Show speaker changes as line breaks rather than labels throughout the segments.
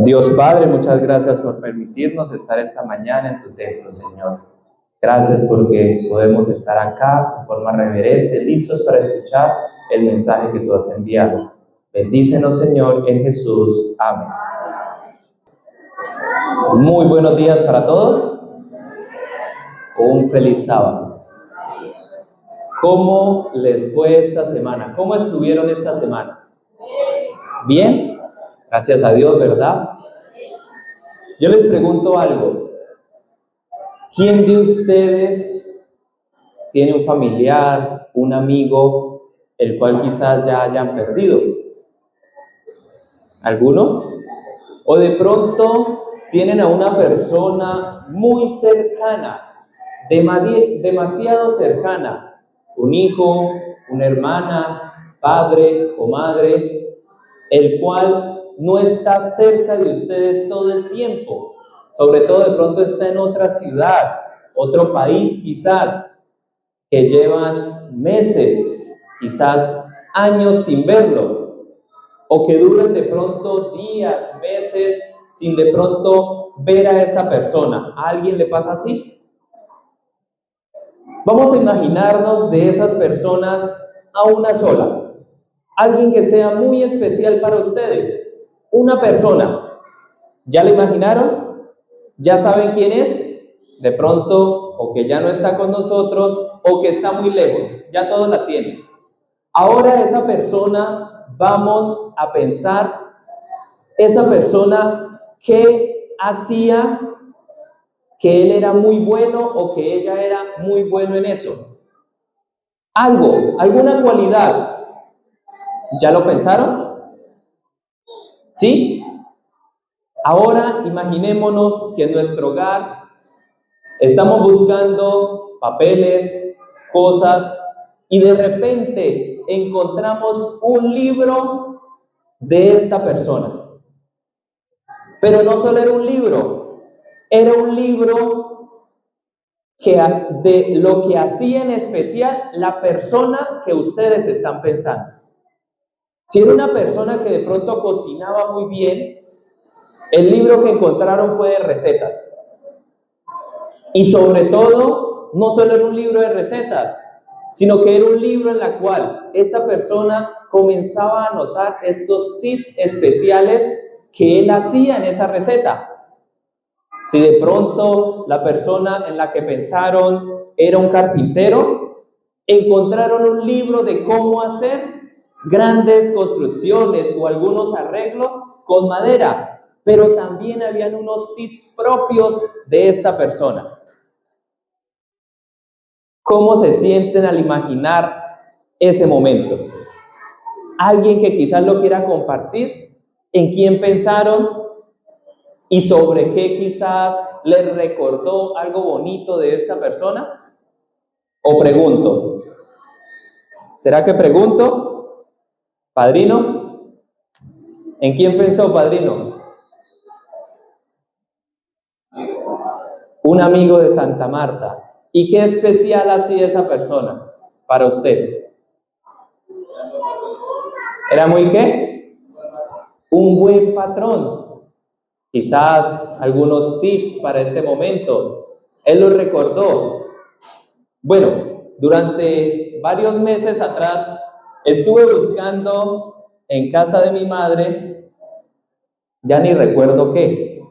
Dios Padre, muchas gracias por permitirnos estar esta mañana en tu templo, Señor. Gracias porque podemos estar acá de forma reverente, listos para escuchar el mensaje que tú has enviado. Bendícenos, Señor, en Jesús. Amén. Muy buenos días para todos. Un feliz sábado. ¿Cómo les fue esta semana? ¿Cómo estuvieron esta semana? ¿Bien? Gracias a Dios, ¿verdad? Yo les pregunto algo. ¿Quién de ustedes tiene un familiar, un amigo, el cual quizás ya hayan perdido? ¿Alguno? O de pronto tienen a una persona muy cercana, demasiado cercana, un hijo, una hermana, padre o madre, el cual no está cerca de ustedes todo el tiempo. Sobre todo de pronto está en otra ciudad, otro país quizás, que llevan meses, quizás años sin verlo, o que duran de pronto días, meses, sin de pronto ver a esa persona. ¿A alguien le pasa así? Vamos a imaginarnos de esas personas a una sola, alguien que sea muy especial para ustedes, una persona. ¿Ya la imaginaron? ¿Ya saben quién es? De pronto, o que ya no está con nosotros, o que está muy lejos. Ya todos la tienen. Ahora esa persona, vamos a pensar, esa persona, ¿qué hacía que él era muy bueno o que ella era muy bueno en eso? Algo, alguna cualidad. ¿Ya lo pensaron? ¿Sí? Ahora imaginémonos que en nuestro hogar estamos buscando papeles, cosas, y de repente encontramos un libro de esta persona. Pero no solo era un libro de lo que hacía en especial la persona que ustedes están pensando. Si era una persona que de pronto cocinaba muy bien, el libro que encontraron fue de recetas. Y sobre todo, no solo era un libro de recetas, sino que era un libro en el cual esta persona comenzaba a anotar estos tips especiales que él hacía en esa receta. Si de pronto la persona en la que pensaron era un carpintero, encontraron un libro de cómo hacer grandes construcciones o algunos arreglos con madera, pero también habían unos tips propios de esta persona. ¿Cómo se sienten al imaginar ese momento? ¿Alguien que quizás lo quiera compartir? ¿En quién pensaron? ¿Y sobre qué quizás les recordó algo bonito de esta persona? ¿O pregunto? ¿Será que pregunto? ¿Padrino? ¿En quién pensó, padrino? Un amigo de Santa Marta. ¿Y qué especial hacía esa persona para usted? ¿Era muy qué? Un buen patrón. Quizás algunos tips para este momento. Él lo recordó. Bueno, durante varios meses atrás estuve buscando en casa de mi madre, ya ni recuerdo qué,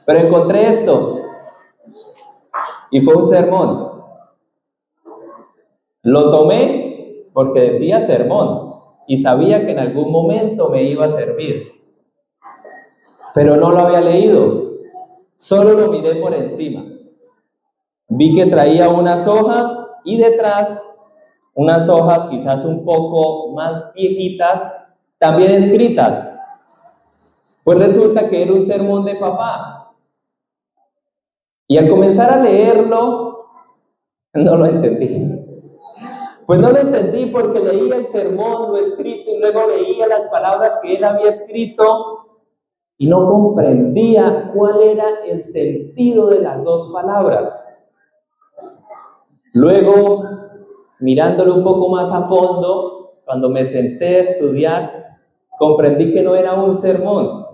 pero encontré esto y fue un sermón. Lo tomé porque decía sermón y sabía que en algún momento me iba a servir, pero no lo había leído, solo lo miré por encima. Vi que traía unas hojas y detrás unas hojas quizás un poco más viejitas, también escritas. Pues resulta que era un sermón de papá. Y al comenzar a leerlo, no lo entendí. Pues no lo entendí porque leía el sermón, lo escrito, y luego leía las palabras que él había escrito y no comprendía cuál era el sentido de las dos palabras. Luego, mirándolo un poco más a fondo, cuando me senté a estudiar, comprendí que no era un sermón,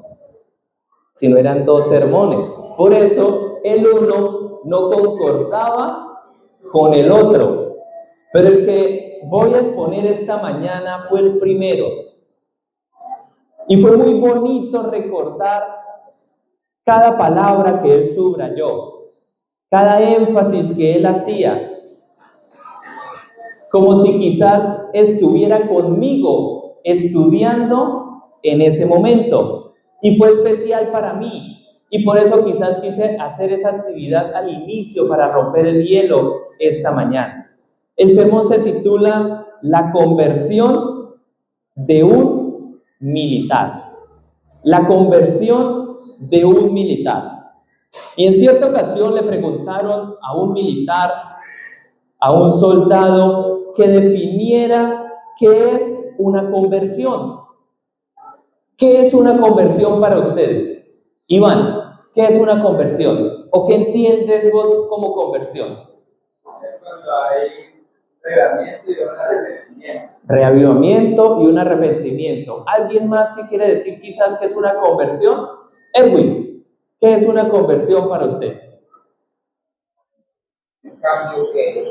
sino eran dos sermones. Por eso el uno no concordaba con el otro. Pero el que voy a exponer esta mañana fue el primero. Y fue muy bonito recordar cada palabra que él subrayó, cada énfasis que él hacía, como si quizás estuviera conmigo estudiando en ese momento. Y fue especial para mí. Y por eso quizás quise hacer esa actividad al inicio para romper el hielo esta mañana. El sermón se titula La conversión de un militar. La conversión de un militar. Y en cierta ocasión le preguntaron a un militar, a un soldado, que definiera qué es una conversión. ¿Qué es una conversión para ustedes? Iván, ¿qué es una conversión? ¿O qué entiendes vos como conversión?
Cuando hay reavivamiento y un arrepentimiento.
Reavivamiento y un arrepentimiento. ¿Alguien más que quiere decir quizás que es una conversión? Erwin, ¿qué es una conversión para usted?
Un cambio que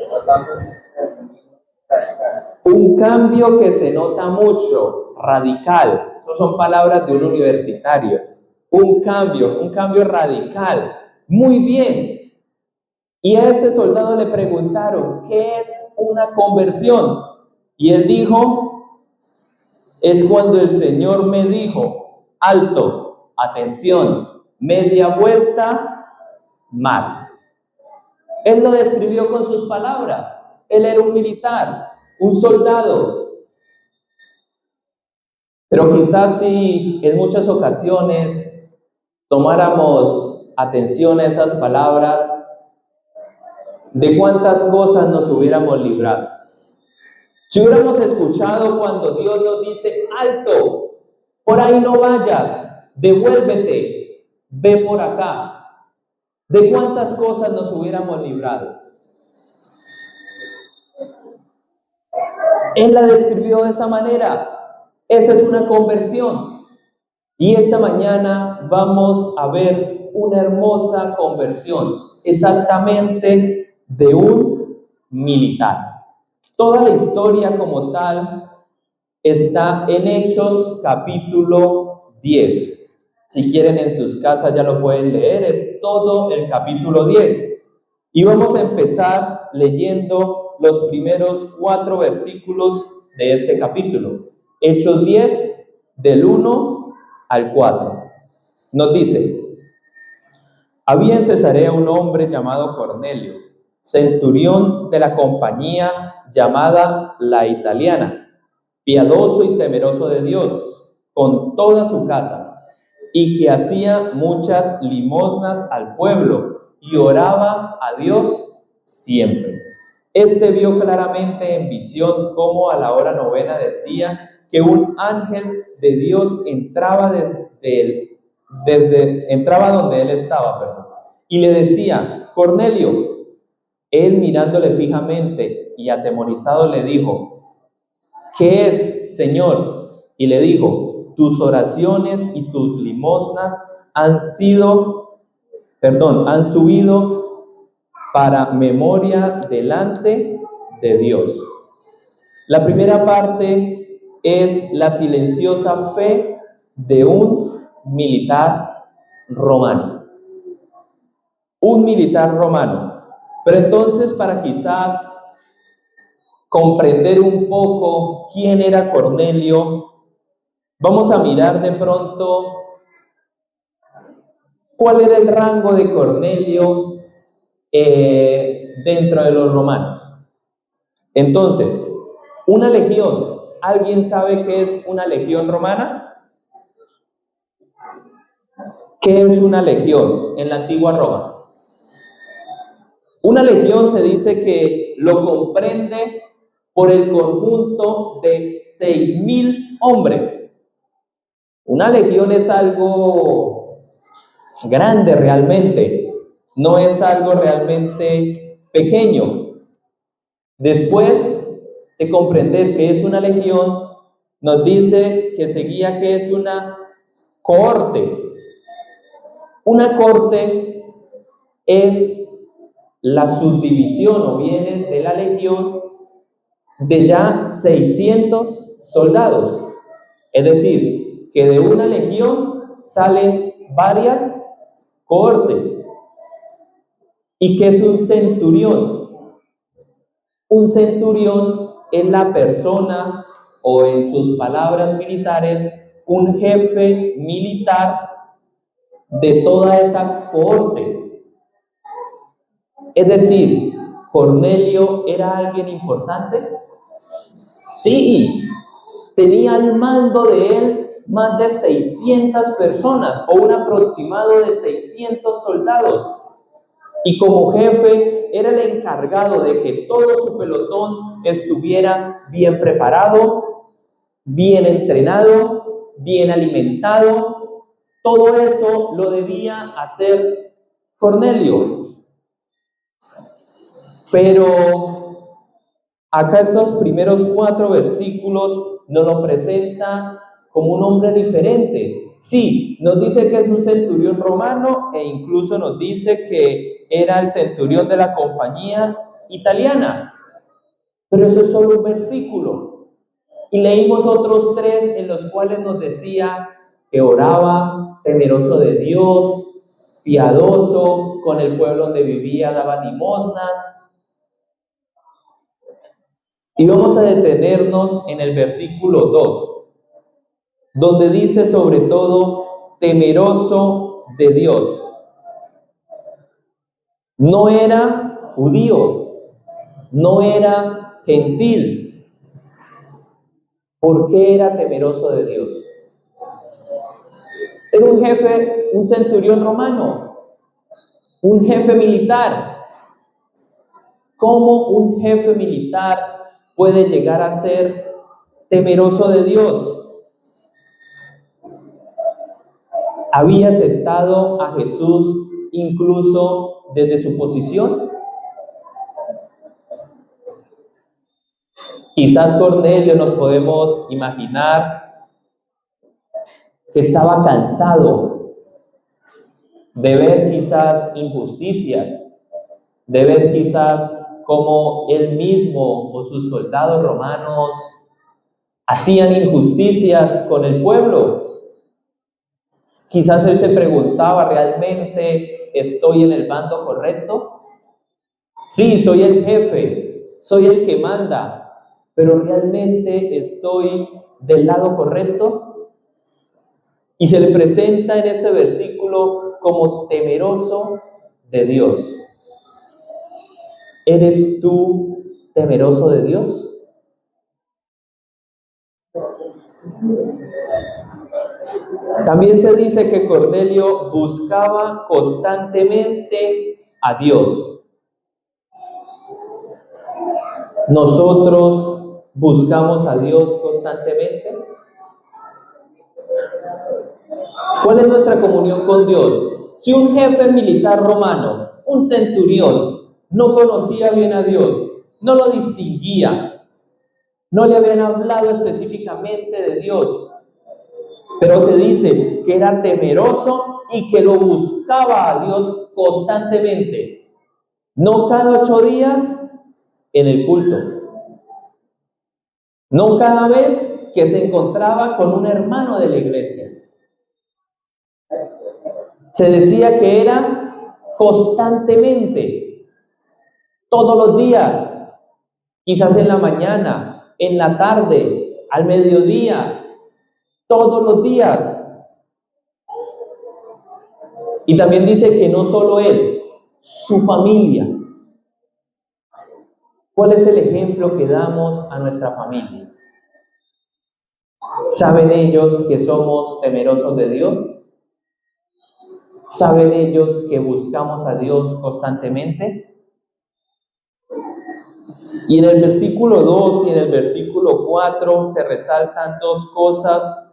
Un cambio que se nota mucho, radical. Esas son palabras de un universitario. Un cambio radical. Muy bien. Y a este soldado le preguntaron, ¿qué es una conversión? Y él dijo, es cuando el Señor me dijo, alto, atención, media vuelta, mar. Él lo describió con sus palabras. Él era un militar, un soldado. Pero quizás si en muchas ocasiones tomáramos atención a esas palabras, de cuántas cosas nos hubiéramos librado. Si hubiéramos escuchado cuando Dios nos dice, alto, por ahí no vayas, devuélvete, ve por acá, ¿de cuántas cosas nos hubiéramos librado? Él la describió de esa manera. Esa es una conversión. Y esta mañana vamos a ver una hermosa conversión, exactamente de un militar. Toda la historia como tal está en Hechos capítulo 10. Si quieren en sus casas ya lo pueden leer, es todo el capítulo 10. Y vamos a empezar leyendo los primeros 4 versículos de este capítulo. Hechos 10, del 1 al 4. Nos dice, había en Cesarea un hombre llamado Cornelio, centurión de la compañía llamada La Italiana, piadoso y temeroso de Dios, con toda su casa, y que hacía muchas limosnas al pueblo, y oraba a Dios siempre. Este vio claramente en visión cómo a la hora 9 del día, que un ángel de Dios entraba entraba donde él estaba, y le decía, Cornelio. Él mirándole fijamente y atemorizado le dijo, ¿qué es, Señor? Y le dijo, tus oraciones y tus limosnas han subido para memoria delante de Dios. La primera parte es la silenciosa fe de un militar romano. Un militar romano. Pero entonces, para quizás comprender un poco quién era Cornelio, vamos a mirar de pronto cuál era el rango de Cornelio dentro de los romanos. Entonces, una legión, ¿alguien sabe qué es una legión romana? ¿Qué es una legión en la antigua Roma? Una legión se dice que lo comprende por el conjunto de 6,000 hombres. Una legión es algo grande realmente, no es algo realmente pequeño. Después de comprender qué es una legión, nos dice que seguía que es una cohorte. Una corte es la subdivisión o viene de la legión de ya 600 soldados. Es decir, que de una legión salen varias cohortes. ¿Y qué es un centurión? Un centurión es la persona, o en sus palabras militares, un jefe militar de toda esa cohorte. Es decir, ¿Cornelio era alguien importante? Sí, tenía al mando de él más de 600 personas, o un aproximado de 600 soldados. Y como jefe era el encargado de que todo su pelotón estuviera bien preparado, bien entrenado, bien alimentado. Todo eso lo debía hacer Cornelio. Pero acá estos primeros 4 versículos nos lo presenta como un hombre diferente. Sí, nos dice que es un centurión romano e incluso nos dice que era el centurión de la compañía italiana. Pero eso es solo un versículo. Y leímos otros 3 en los cuales nos decía que oraba, temeroso de Dios, piadoso, con el pueblo donde vivía daba limosnas. Y vamos a detenernos en el versículo 2, donde dice sobre todo, temeroso de Dios. No era judío, no era gentil. ¿Por qué era temeroso de Dios? Era un jefe, un centurión romano, un jefe militar. ¿Cómo un jefe militar puede llegar a ser temeroso de Dios? ¿Había aceptado a Jesús incluso desde su posición? Quizás Cornelio nos podemos imaginar que estaba cansado de ver quizás injusticias, de ver quizás cómo él mismo o sus soldados romanos hacían injusticias con el pueblo. Quizás él se preguntaba, ¿realmente estoy en el bando correcto? Sí, soy el jefe, soy el que manda, pero ¿realmente estoy del lado correcto? Y se le presenta en este versículo como temeroso de Dios. ¿Eres tú temeroso de Dios? También se dice que Cornelio buscaba constantemente a Dios. ¿Nosotros buscamos a Dios constantemente? ¿Cuál es nuestra comunión con Dios? Si un jefe militar romano, un centurión, no conocía bien a Dios, no lo distinguía, no le habían hablado específicamente de Dios, pero se dice que era temeroso y que lo buscaba a Dios constantemente, no cada 8 días en el culto, no cada vez que se encontraba con un hermano de la iglesia. Se decía que era constantemente, todos los días, quizás en la mañana, en la tarde, al mediodía, todos los días. Y también dice que no solo él, su familia. ¿Cuál es el ejemplo que damos a nuestra familia? ¿Saben ellos que somos temerosos de Dios? ¿Saben ellos que buscamos a Dios constantemente? Y en el versículo 2 y en el versículo 4 se resaltan 2 cosas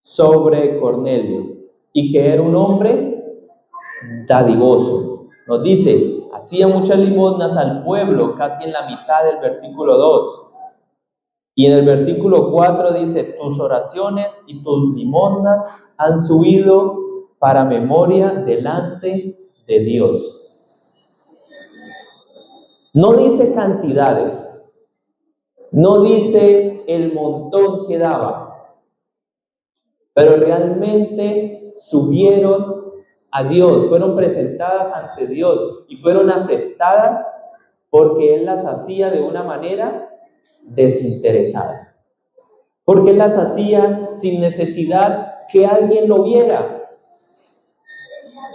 sobre Cornelio, y que era un hombre dadivoso. Nos dice, hacía muchas limosnas al pueblo, casi en la mitad del versículo 2. Y en el versículo 4 dice, tus oraciones y tus limosnas han subido para memoria delante de Dios. No dice cantidades, no dice el montón que daba, pero realmente subieron a Dios, fueron presentadas ante Dios y fueron aceptadas porque Él las hacía de una manera desinteresada. Porque Él las hacía sin necesidad que alguien lo viera.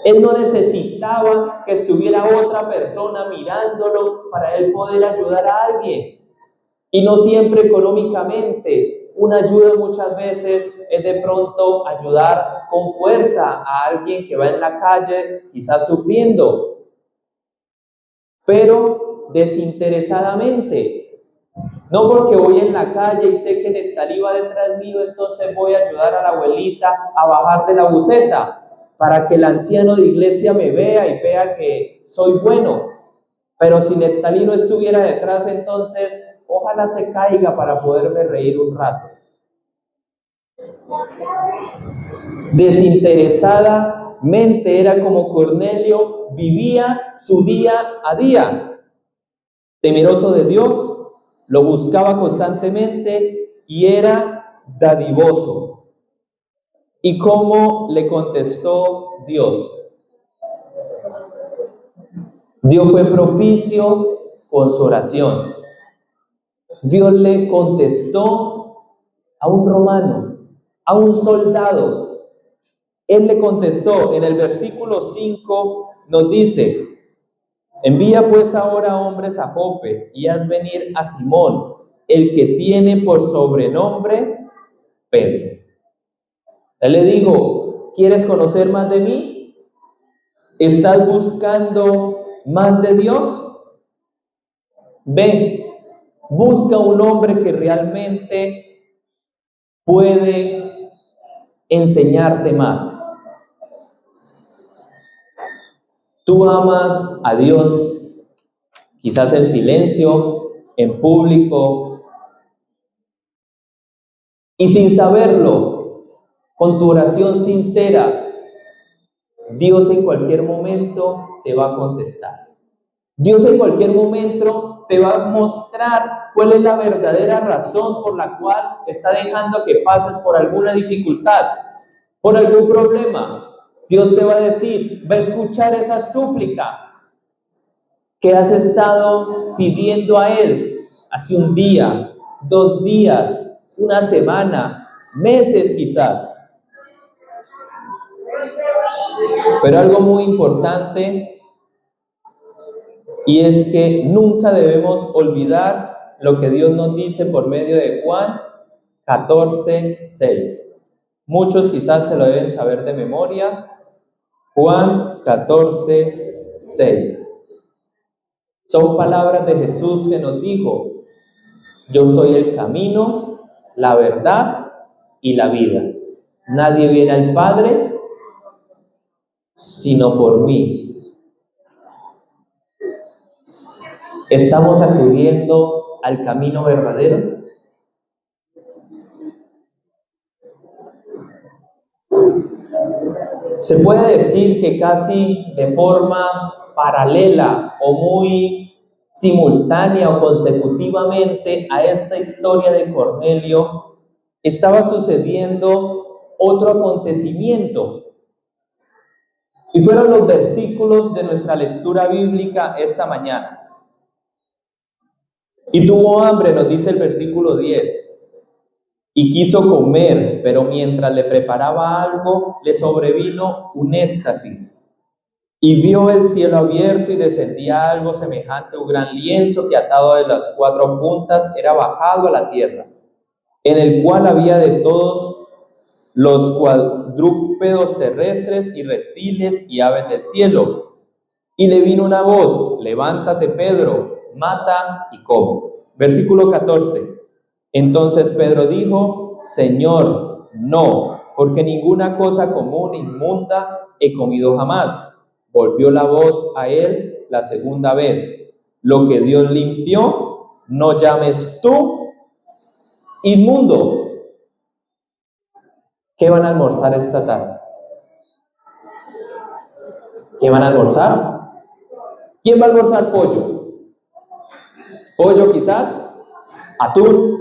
Él no necesitaba que estuviera otra persona mirándolo para Él poder ayudar a alguien. Y no siempre económicamente. Una ayuda muchas veces es de pronto ayudar con fuerza a alguien que va en la calle quizás sufriendo, pero desinteresadamente. No porque voy en la calle y sé que Nectalí va detrás mío, entonces voy a ayudar a la abuelita a bajar de la buseta para que el anciano de iglesia me vea y vea que soy bueno. Pero si Nectalí no estuviera detrás, entonces ojalá se caiga para poderme reír un rato. Desinteresadamente era como Cornelio vivía su día a día. Temeroso de Dios, lo buscaba constantemente y era dadivoso. ¿Y cómo le contestó Dios? Dios fue propicio con su oración. Dios le contestó a un romano, a un soldado. Él le contestó en el versículo 5, nos dice: envía pues ahora hombres a Jope y haz venir a Simón, el que tiene por sobrenombre Pedro. Él le digo: ¿quieres conocer más de mí? ¿Estás buscando más de Dios? Ven, busca un hombre que realmente puede enseñarte más. Tú amas a Dios, quizás en silencio, en público, y sin saberlo, con tu oración sincera, Dios en cualquier momento te va a contestar. Dios en cualquier momento te va a mostrar cuál es la verdadera razón por la cual está dejando que pases por alguna dificultad, por algún problema. Dios te va a decir, va a escuchar esa súplica que has estado pidiendo a Él hace un día, 2 días, una semana, meses quizás. Pero algo muy importante, y es que nunca debemos olvidar lo que Dios nos dice por medio de Juan 14:6. Muchos quizás se lo deben saber de memoria. Juan 14:6. Son palabras de Jesús que nos dijo: yo soy el camino, la verdad y la vida. Nadie viene al Padre sino por mí. ¿Estamos acudiendo al camino verdadero? Se puede decir que casi de forma paralela o muy simultánea o consecutivamente a esta historia de Cornelio, estaba sucediendo otro acontecimiento. Y fueron los versículos de nuestra lectura bíblica esta mañana. Y tuvo hambre, nos dice el versículo 10, y quiso comer, pero mientras le preparaba algo, le sobrevino un éxtasis. Y vio el cielo abierto y descendía algo semejante a un gran lienzo que atado de las 4 puntas era bajado a la tierra, en el cual había de todos los cuadrúpedos terrestres y reptiles y aves del cielo. Y le vino una voz: levántate, Pedro, mata y come. Versículo 14. Entonces Pedro dijo: Señor, no, porque ninguna cosa común e inmunda he comido jamás. Volvió la voz a él la segunda vez: lo que Dios limpió, no llames tú inmundo. ¿Qué van a almorzar esta tarde? ¿Qué van a almorzar? ¿Quién va a almorzar pollo? Pollo quizás, atún,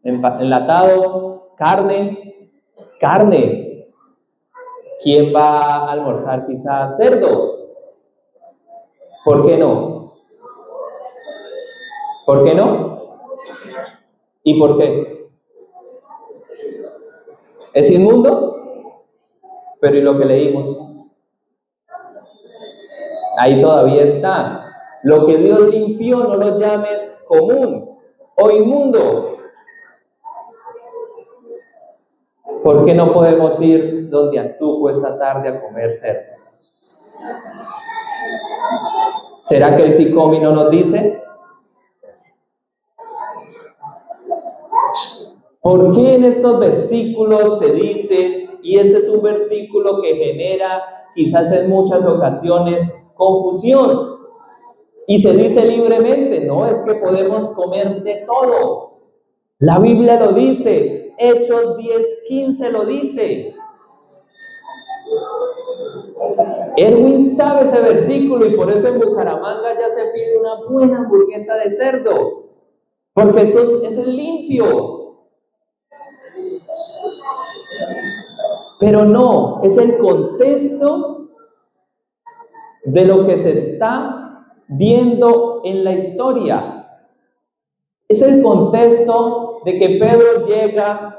enlatado, carne. ¿Quién va a almorzar quizás cerdo? ¿Por qué no? ¿Por qué no? ¿Y por qué? ¿Es inmundo? Pero ¿y lo que leímos? Ahí todavía está. Lo que Dios limpió no lo llames común o inmundo. ¿Por qué no podemos ir donde Antuco esta tarde a comer cerdo? ¿Será que el Sicomi no nos dice? ¿Por qué en estos versículos se dice, y ese es un versículo que genera quizás en muchas ocasiones confusión, y se dice libremente, no es que podemos comer de todo? La Biblia lo dice, Hechos 10:15 lo dice. Erwin sabe ese versículo y por eso en Bucaramanga ya se pide una buena hamburguesa de cerdo, porque eso es limpio. Pero no, es el contexto de lo que se está viendo en la historia. Es el contexto de que Pedro llega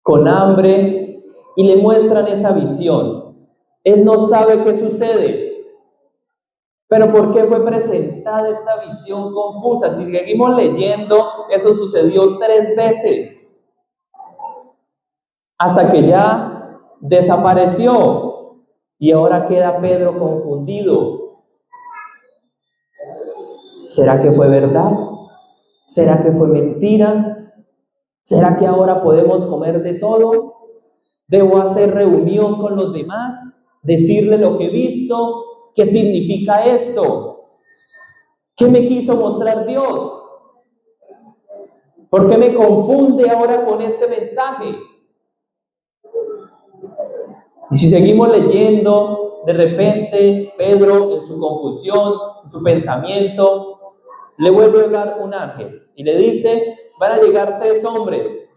con hambre y le muestran esa visión. Él no sabe qué sucede. Pero ¿por qué fue presentada esta visión confusa? Si seguimos leyendo, eso sucedió 3 veces. Hasta que ya desapareció. Y ahora queda Pedro confundido. ¿Será que fue verdad? ¿Será que fue mentira? ¿Será que ahora podemos comer de todo? ¿Debo hacer reunión con los demás? ¿Decirle lo que he visto? ¿Qué significa esto? ¿Qué me quiso mostrar Dios? ¿Por qué me confunde ahora con este mensaje? Y si seguimos leyendo, de repente Pedro en su confusión, en su pensamiento, le vuelve a hablar un ángel y le dice, van a llegar 3 hombres,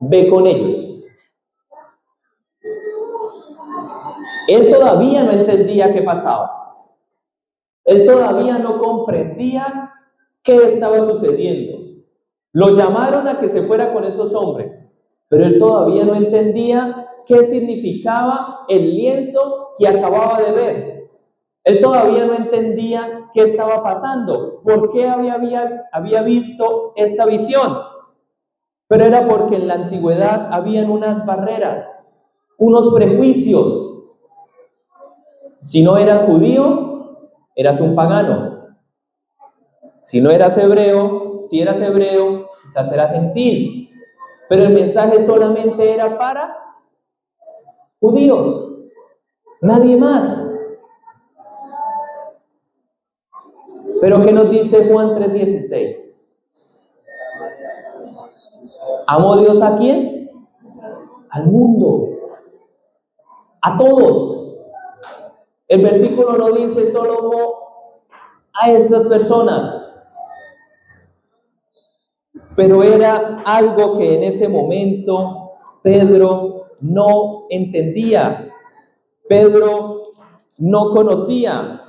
ve con ellos. Él todavía no entendía qué pasaba. Él todavía no comprendía qué estaba sucediendo. Lo llamaron a que se fuera con esos hombres, pero él todavía no entendía qué significaba el lienzo que acababa de ver. Él todavía no entendía qué estaba pasando, por qué había visto esta visión. Pero era porque en la antigüedad habían unas barreras, unos prejuicios. Si no eras judío, eras un pagano. Si no eras hebreo, si eras hebreo, quizás eras gentil. Pero el mensaje solamente era para judíos, nadie más. Pero ¿qué nos dice Juan 3:16? ¿Amó Dios a quién? Al mundo, a todos. El versículo no dice solo amó a estas personas, pero era algo que en ese momento Pedro no entendía, Pedro no conocía.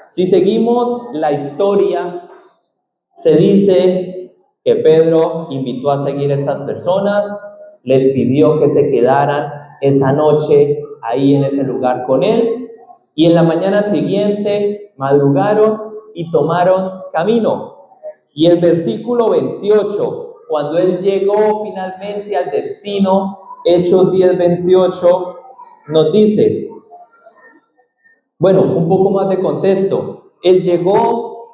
Si seguimos la historia, se dice que Pedro invitó a seguir a estas personas, les pidió que se quedaran esa noche ahí en ese lugar con él, y en la mañana siguiente madrugaron y tomaron camino. Y el versículo 28, cuando él llegó finalmente al destino, Hechos 10:28, nos dice, bueno, un poco más de contexto. Él llegó,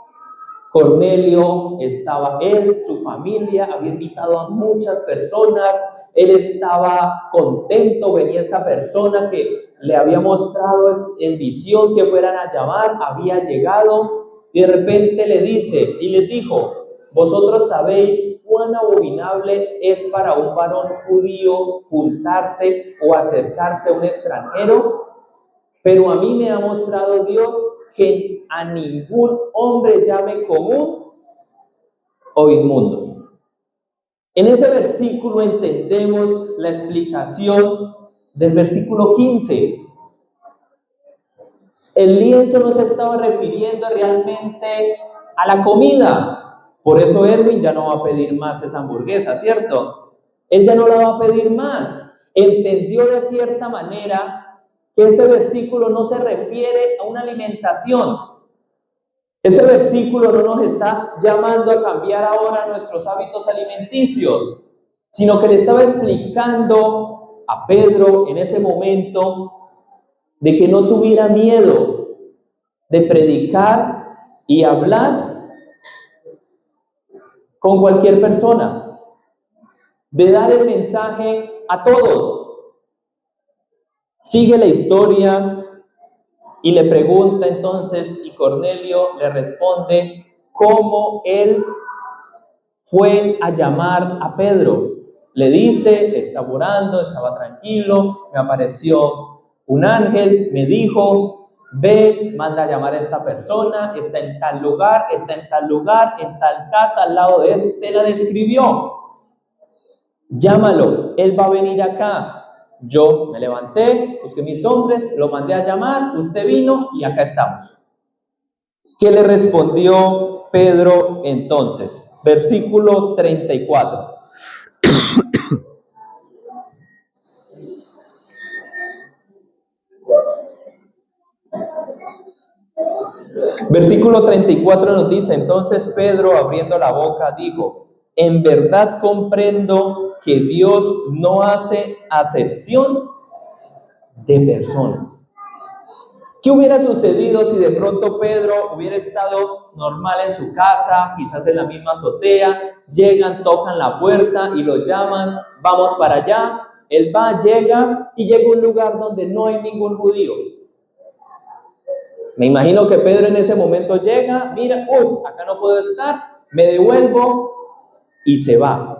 Cornelio estaba él, su familia, había invitado a muchas personas, él estaba contento, venía esta persona que le había mostrado en visión que fueran a llamar, había llegado, y de repente le dice, y les dijo, vosotros sabéis cuán abominable es para un varón judío juntarse o acercarse a un extranjero, pero a mí me ha mostrado Dios que a ningún hombre llame común o inmundo. En ese versículo entendemos la explicación del versículo 15. El lienzo no se estaba refiriendo realmente a la comida. Por eso Erwin ya no va a pedir más esa hamburguesa, ¿cierto? Él ya no la va a pedir más. Entendió de cierta manera que ese versículo no se refiere a una alimentación. Ese versículo no nos está llamando a cambiar ahora nuestros hábitos alimenticios, sino que le estaba explicando a Pedro en ese momento de que no tuviera miedo de predicar y hablar con cualquier persona, de dar el mensaje a todos. Sigue la historia y le pregunta entonces, y Cornelio le responde cómo él fue a llamar a Pedro. Le dice, estaba orando, estaba tranquilo, me apareció un ángel, me dijo, ve, manda a llamar a esta persona, está en tal lugar, en tal casa, al lado de eso, se la describió. Llámalo, él va a venir acá. Yo me levanté, busqué mis hombres, lo mandé a llamar, usted vino y acá estamos. ¿Qué le respondió Pedro entonces? Versículo 34. Versículo 34 nos dice, entonces Pedro abriendo la boca dijo, en verdad comprendo que Dios no hace acepción de personas. ¿Qué hubiera sucedido si de pronto Pedro hubiera estado normal en su casa, quizás en la misma azotea, llegan, tocan la puerta y lo llaman, vamos para allá, él va, llega y llega a un lugar donde no hay ningún judío? Me imagino que Pedro en ese momento llega, mira, acá no puedo estar, me devuelvo y se va.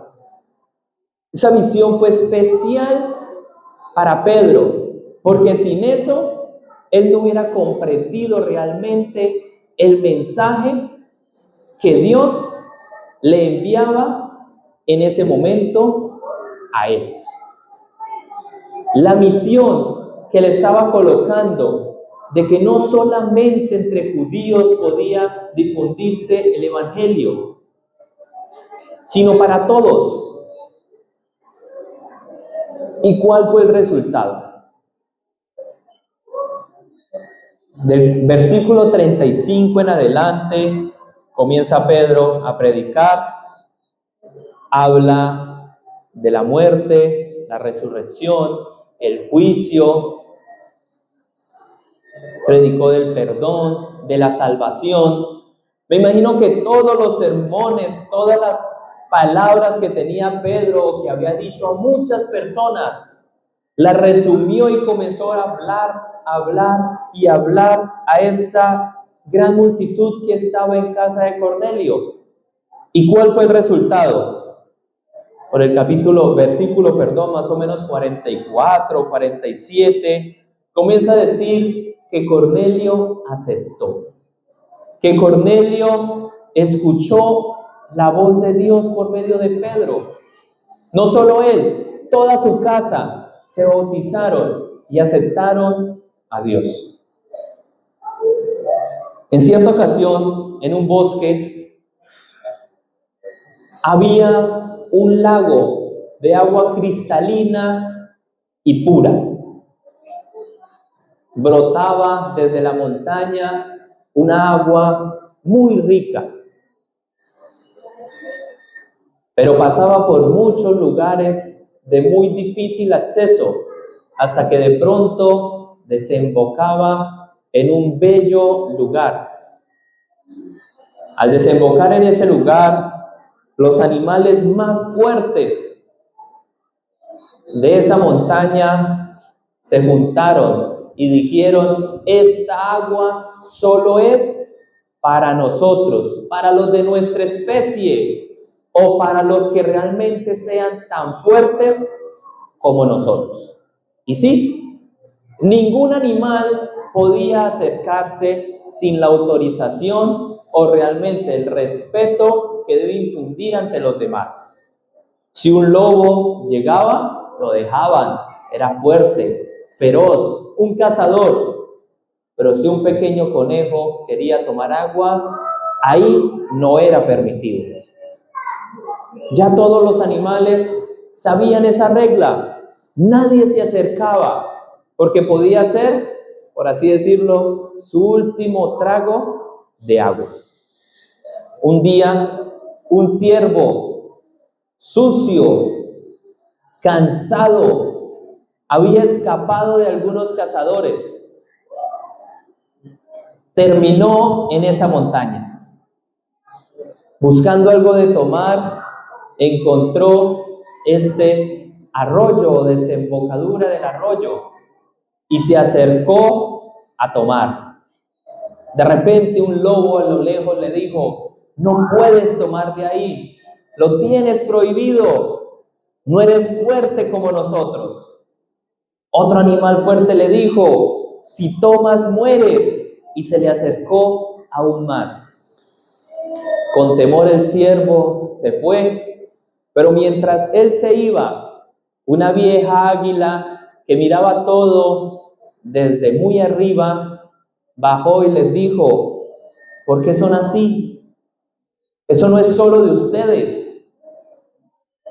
Esa misión fue especial para Pedro, porque sin eso él no hubiera comprendido realmente el mensaje que Dios le enviaba en ese momento a él. La misión que le estaba colocando de que no solamente entre judíos podía difundirse el evangelio, sino para todos. ¿Y cuál fue el resultado? Del versículo 35 en adelante comienza Pedro a predicar, habla de la muerte, la resurrección, el juicio, predicó del perdón, de la salvación. Me imagino que todos los sermones, todas las palabras que tenía Pedro, que había dicho a muchas personas, las resumió y comenzó a hablar a esta gran multitud que estaba en casa de Cornelio. ¿Y cuál fue el resultado? Por el versículo, más o menos 44, 47, comienza a decir que Cornelio aceptó, que Cornelio escuchó la voz de Dios por medio de Pedro. No solo él, toda su casa se bautizaron y aceptaron a Dios. En cierta ocasión, en un bosque, había un lago de agua cristalina y pura. Brotaba desde la montaña una agua muy rica, pero pasaba por muchos lugares de muy difícil acceso, hasta que de pronto desembocaba en un bello lugar. Al desembocar en ese lugar, los animales más fuertes de esa montaña se juntaron y dijeron, esta agua solo es para nosotros, para los de nuestra especie. o para los que realmente sean tan fuertes como nosotros. Y sí, ningún animal podía acercarse sin la autorización o realmente el respeto que debe infundir ante los demás. Si un lobo llegaba, lo dejaban, era fuerte, feroz, un cazador. Pero si un pequeño conejo quería tomar agua, ahí no era permitido. Ya todos los animales sabían esa regla. Nadie se acercaba porque podía ser, por así decirlo, su último trago de agua. Un día, un ciervo sucio, cansado, había escapado de algunos cazadores. Terminó en esa montaña. Buscando algo de tomar, encontró este arroyo o desembocadura del arroyo y se acercó a tomar. De repente un lobo a lo lejos le dijo: no puedes tomar de ahí, lo tienes prohibido, no eres fuerte como nosotros. Otro animal fuerte le dijo: si tomas mueres, y se le acercó aún más. Con temor el ciervo se fue, pero mientras él se iba, una vieja águila que miraba todo desde muy arriba, bajó y les dijo: ¿por qué son así? Eso no es solo de ustedes,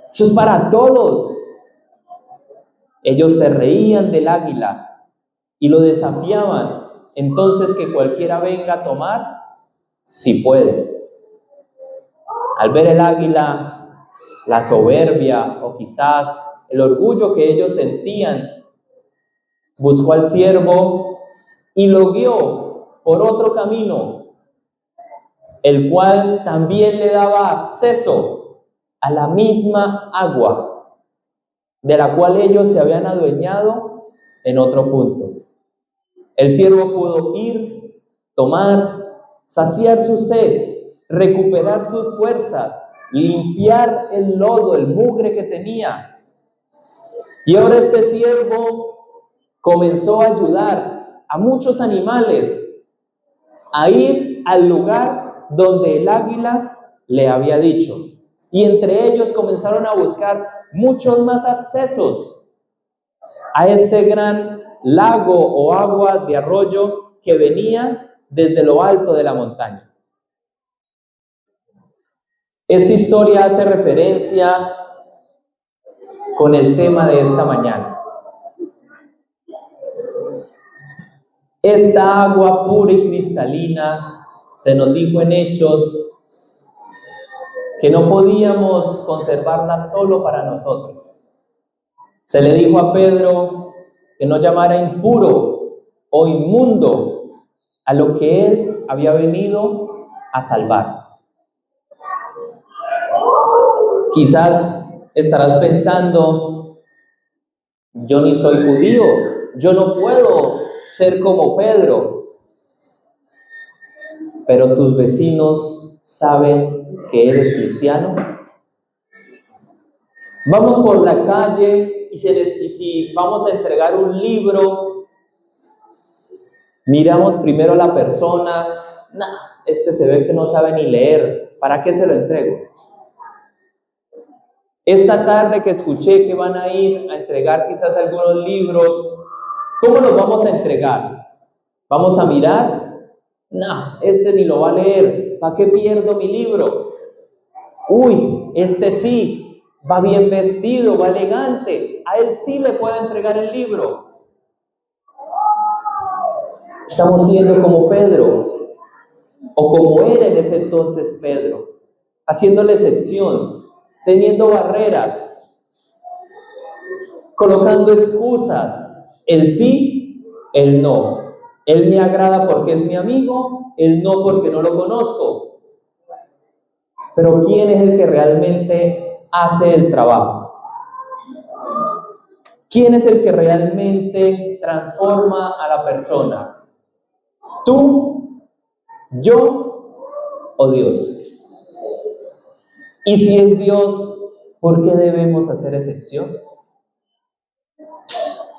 eso es para todos. Ellos se reían del águila y lo desafiaban, entonces que cualquiera venga a tomar, si puede. Al ver el águila, la soberbia o quizás el orgullo que ellos sentían, buscó al ciervo y lo guió por otro camino, el cual también le daba acceso a la misma agua de la cual ellos se habían adueñado en otro punto. El ciervo pudo ir, tomar, saciar su sed, recuperar sus fuerzas, limpiar el lodo, el mugre que tenía. Y ahora este ciervo comenzó a ayudar a muchos animales a ir al lugar donde el águila le había dicho. Y entre ellos comenzaron a buscar muchos más accesos a este gran lago o agua de arroyo que venía desde lo alto de la montaña. Esta historia hace referencia con el tema de esta mañana. Esta agua pura y cristalina, se nos dijo en Hechos que no podíamos conservarla solo para nosotros. Se le dijo a Pedro que no llamara impuro o inmundo a lo que él había venido a salvar. Quizás estarás pensando: yo ni soy judío, yo no puedo ser como Pedro. Pero tus vecinos saben que eres cristiano. Vamos por la calle y si vamos a entregar un libro, miramos primero a la persona: este se ve que no sabe ni leer, ¿para qué se lo entrego? Esta tarde que escuché que van a ir a entregar quizás algunos libros, ¿cómo los vamos a entregar? ¿Vamos a mirar? Este ni lo va a leer, ¿para qué pierdo mi libro? Uy, este sí, va bien vestido, va elegante, a él sí le puedo entregar el libro. Estamos siendo como Pedro, o como era en ese entonces Pedro, haciendo la excepción, teniendo barreras, colocando excusas, el sí, el no. Él me agrada porque es mi amigo, el no porque no lo conozco. Pero ¿quién es el que realmente hace el trabajo? ¿Quién es el que realmente transforma a la persona? ¿Tú, yo o Dios? Y si es Dios, ¿por qué debemos hacer excepción?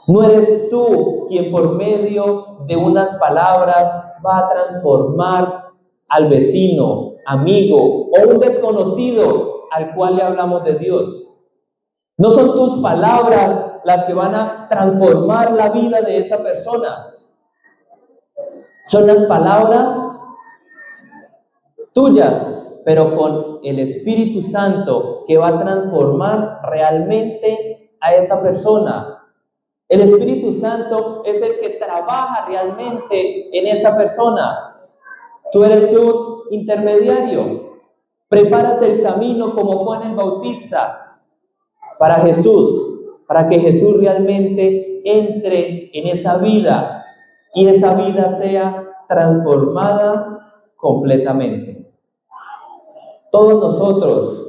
No eres tú quien por medio de unas palabras va a transformar al vecino, amigo o un desconocido al cual le hablamos de Dios. No son tus palabras las que van a transformar la vida de esa persona. Son las palabras tuyas, pero con el Espíritu Santo que va a transformar realmente a esa persona. El Espíritu Santo es el que trabaja realmente en esa persona. Tú eres un intermediario. Preparas el camino como Juan el Bautista para Jesús, para que Jesús realmente entre en esa vida y esa vida sea transformada completamente. Todos nosotros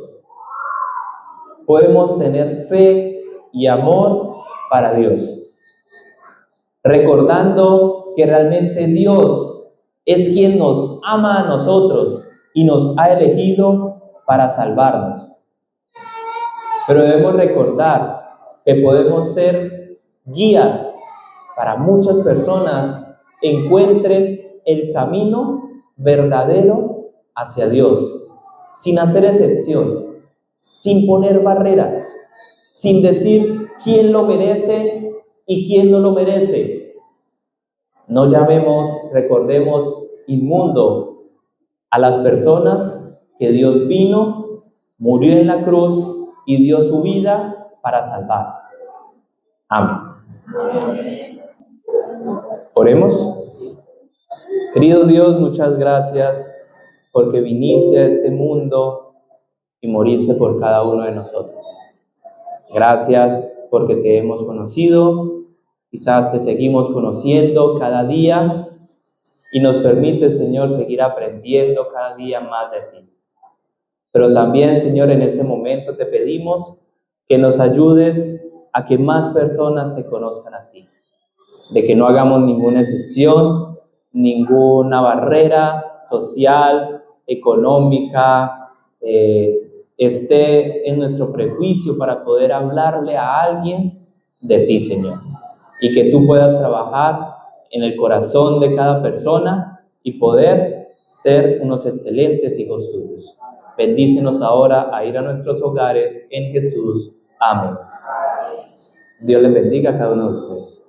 podemos tener fe y amor para Dios, recordando que realmente Dios es quien nos ama a nosotros y nos ha elegido para salvarnos. Pero debemos recordar que podemos ser guías para muchas personas encuentren el camino verdadero hacia Dios, sin hacer excepción, sin poner barreras, sin decir quién lo merece y quién no lo merece. No llamemos, recordemos, inmundo a las personas que Dios vino, murió en la cruz y dio su vida para salvar. Amén. Oremos. Querido Dios, muchas gracias porque viniste a este mundo y moriste por cada uno de nosotros. Gracias porque te hemos conocido, quizás te seguimos conociendo cada día y nos permite, Señor, seguir aprendiendo cada día más de ti. Pero también, Señor, en este momento te pedimos que nos ayudes a que más personas te conozcan a ti, de que no hagamos ninguna excepción, ninguna barrera social, económica, esté en nuestro prejuicio para poder hablarle a alguien de ti, Señor. Y que tú puedas trabajar en el corazón de cada persona y poder ser unos excelentes hijos tuyos. Bendícenos ahora a ir a nuestros hogares en Jesús. Amén. Dios les bendiga a cada uno de ustedes.